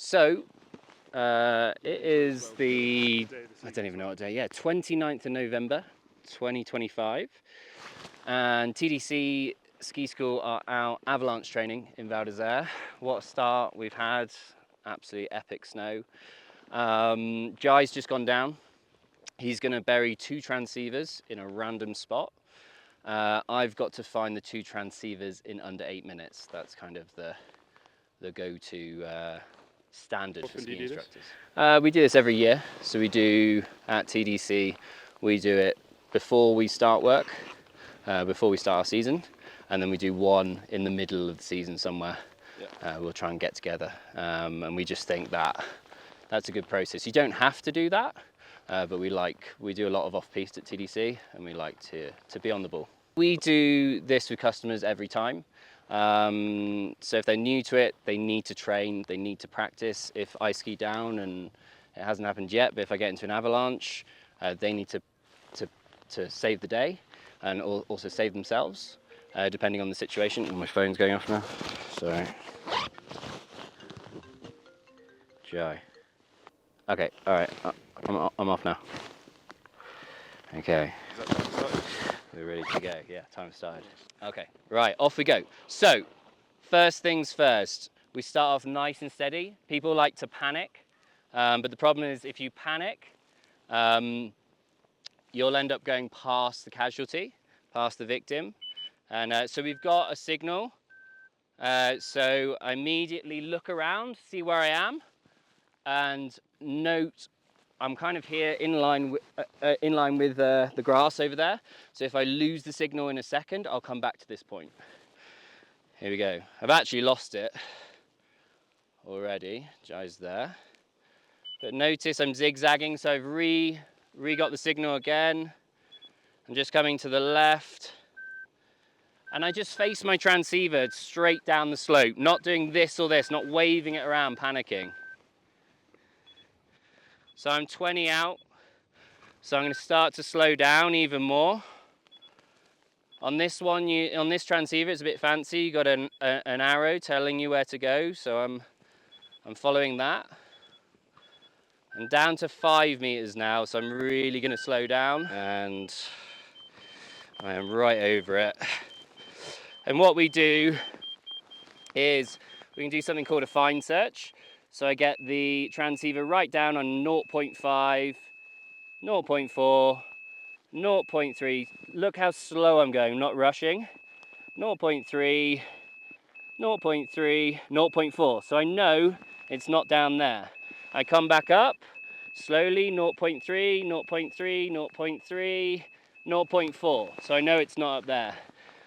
So, it is the, I don't even know what day, yeah, 29th of November, 2025. And TDC Ski School are out Avalanche training in Isere. What a start we've had, absolutely epic snow. Jai's just gone down. He's gonna bury 2 transceivers in a random spot. I've got to find the 2 transceivers in under 8 minutes. That's kind of the go-to standard for ski instructors. We do this every year. So we do at TDC, we do it before we start work, before we start our season, and then we do one in the middle of the season somewhere. Yeah. We'll try and get together, and we just think that that's a good process. You don't have to do that, but we do a lot of off-piste at TDC, and we like to be on the ball. We do this with customers every time. So if they're new to it, they need to train, they need to practice. If I ski down, and it hasn't happened yet, but if I get into an avalanche, they need to save the day and also save themselves, depending on the situation. My phone's going off now, sorry. Jai. Okay, all right, I'm off now. Okay. Is that time started? We're ready to go. Yeah, time started. Okay, right, off we go. So, first things first, we start off nice and steady. People like to panic, but the problem is if you panic, you'll end up going past the casualty, past the victim. And so we've got a signal. So I immediately look around, see where I am, and note I'm kind of here in line with the grass over there. So if I lose the signal in a second, I'll come back to this point. Here we go. I've actually lost it already. Jai's there. But notice I'm zigzagging, so I've got the signal again. I'm just coming to the left. And I just face my transceiver straight down the slope, not doing this or this, not waving it around, panicking. So I'm 20 out, so I'm going to start to slow down even more. On this one, on this transceiver, it's a bit fancy. You got an arrow telling you where to go, so I'm following that. I'm down to 5 meters now, so I'm really going to slow down, and I am right over it. And what we do is we can do something called a fine search. So I get the transceiver right down on 0.5, 0.4, 0.3. Look how slow I'm going, not rushing. 0.3, 0.3, 0.4. So I know it's not down there. I come back up slowly, 0.3, 0.3, 0.3, 0.4. So I know it's not up there.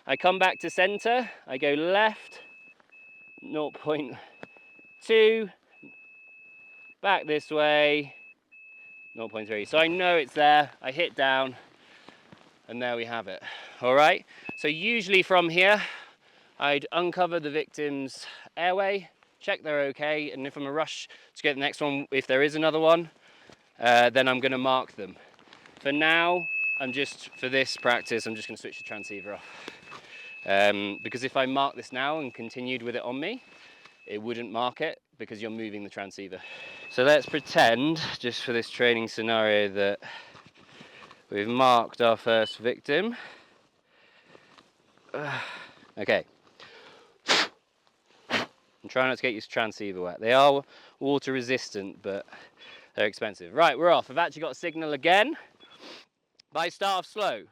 I come back to center, I go left, 0.2, back this way, 0.3. So I know it's there, I hit down, and there we have it. All right, so usually from here, I'd uncover the victim's airway, check they're okay, and if I'm in a rush to get the next one, if there is another one, then I'm gonna mark them. For now, for this practice, I'm just gonna switch the transceiver off. Because if I mark this now and continued with it on me, it wouldn't mark it because you're moving the transceiver. So let's pretend, just for this training scenario, that we've marked our first victim. Okay. I'm trying not to get your transceiver wet. They are water resistant, but they're expensive. Right, we're off. I've actually got a signal again, but I start off slow.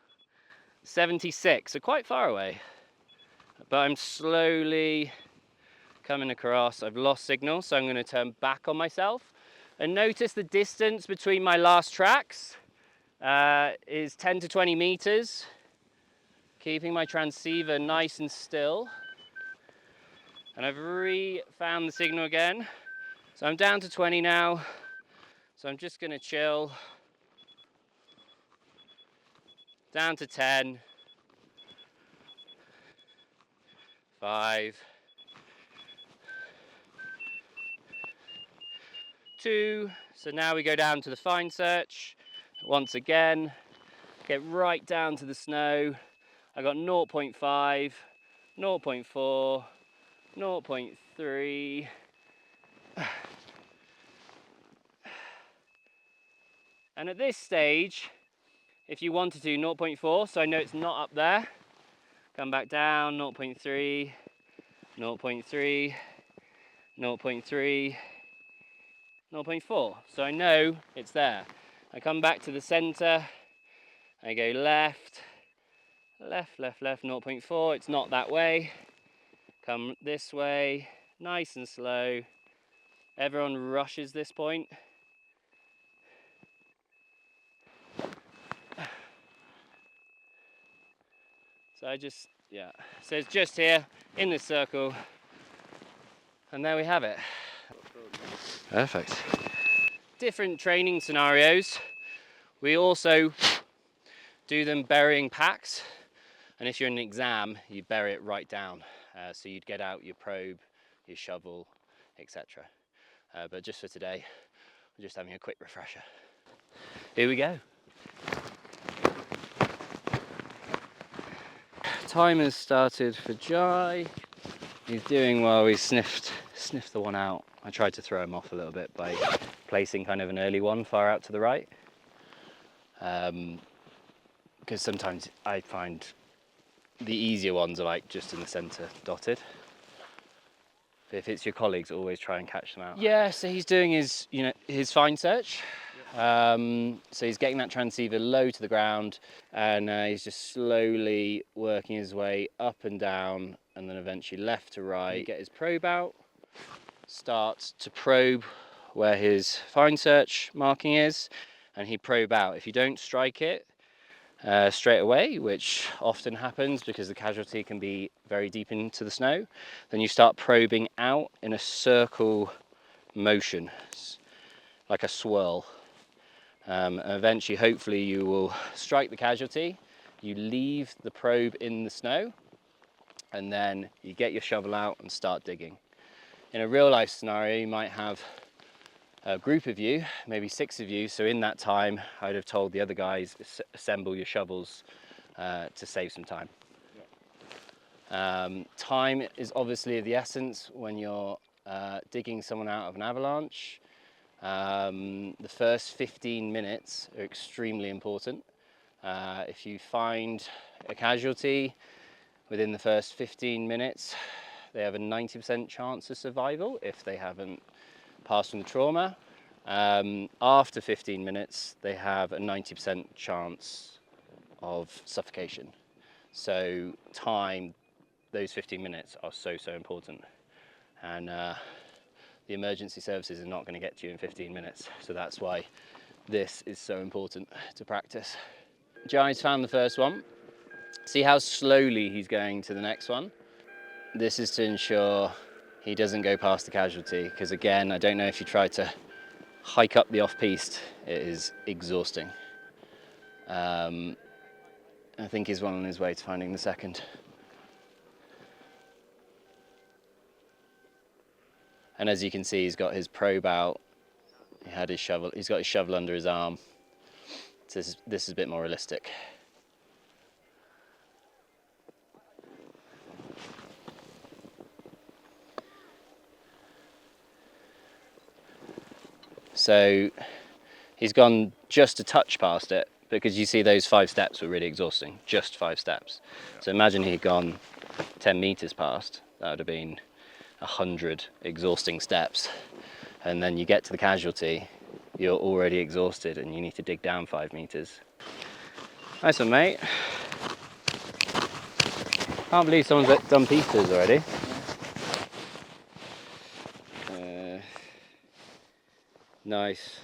76, so quite far away. But I'm slowly coming across. I've lost signal, so I'm going to turn back on myself. And notice the distance between my last tracks is 10 to 20 meters. Keeping my transceiver nice and still. And I've found the signal again. So I'm down to 20 now. So I'm just going to chill. Down to 10. 5. 2. So now we go down to the fine search. Once again, get right down to the snow. I got 0.5, 0.4, 0.3, And at this stage, if you wanted to, 0.4, so I know it's not up there. Come back down, 0.3, 0.3, 0.3, 0.4. So I know it's there. I come back to the center, I go left, left, left, left, 0.4. It's not that way. Come this way, nice and slow. Everyone rushes this point. So I just, yeah. So it's just here in this circle, and there we have it. Perfect. Different training scenarios. We also do them burying packs, and if you're in an exam, you bury it right down. So you'd get out your probe, your shovel, etc. But just for today, we're just having a quick refresher. Here we go. Time has started for Jai. He's doing well. He sniffed the one out. I tried to throw him off a little bit by placing kind of an early one far out to the right. Because sometimes I find the easier ones are like just in the centre dotted. But if it's your colleagues, always try and catch them out. Yeah, so he's doing his, his fine search. So he's getting that transceiver low to the ground, and he's just slowly working his way up and down, and then eventually left to right. Get his probe out, start to probe where his fine search marking is, and he probe out. If you don't strike it straight away, which often happens because the casualty can be very deep into the snow, then you start probing out in a circle motion, like a swirl. Eventually, hopefully, you will strike the casualty. You leave the probe in the snow, and then you get your shovel out and start digging. In a real life scenario, you might have a group of you, maybe 6 of you. So in that time, I'd have told the other guys, assemble your shovels to save some time. Time is obviously of the essence when you're digging someone out of an avalanche. The first 15 minutes are extremely important. If you find a casualty within the first 15 minutes, they have a 90% chance of survival if they haven't passed from the trauma. After 15 minutes, they have a 90% chance of suffocation. So time, those 15 minutes are so important. And the emergency services are not going to get to you in 15 minutes. So that's why this is so important to practice. Jai's found the first one. See how slowly he's going to the next one? This is to ensure he doesn't go past the casualty, because again, I don't know if you try to hike up the off-piste, it is exhausting. I think he's well on his way to finding the second. And as you can see, he's got his probe out. He had his shovel. He's got his shovel under his arm. So this is a bit more realistic. So he's gone just a touch past it, because you see those 5 steps were really exhausting. Just 5 steps. So imagine he'd gone 10 meters past. That would have been 100 exhausting steps, and then you get to the casualty, you're already exhausted and you need to dig down 5 meters. Nice one, mate. Can't believe someone's done pistes already. Nice.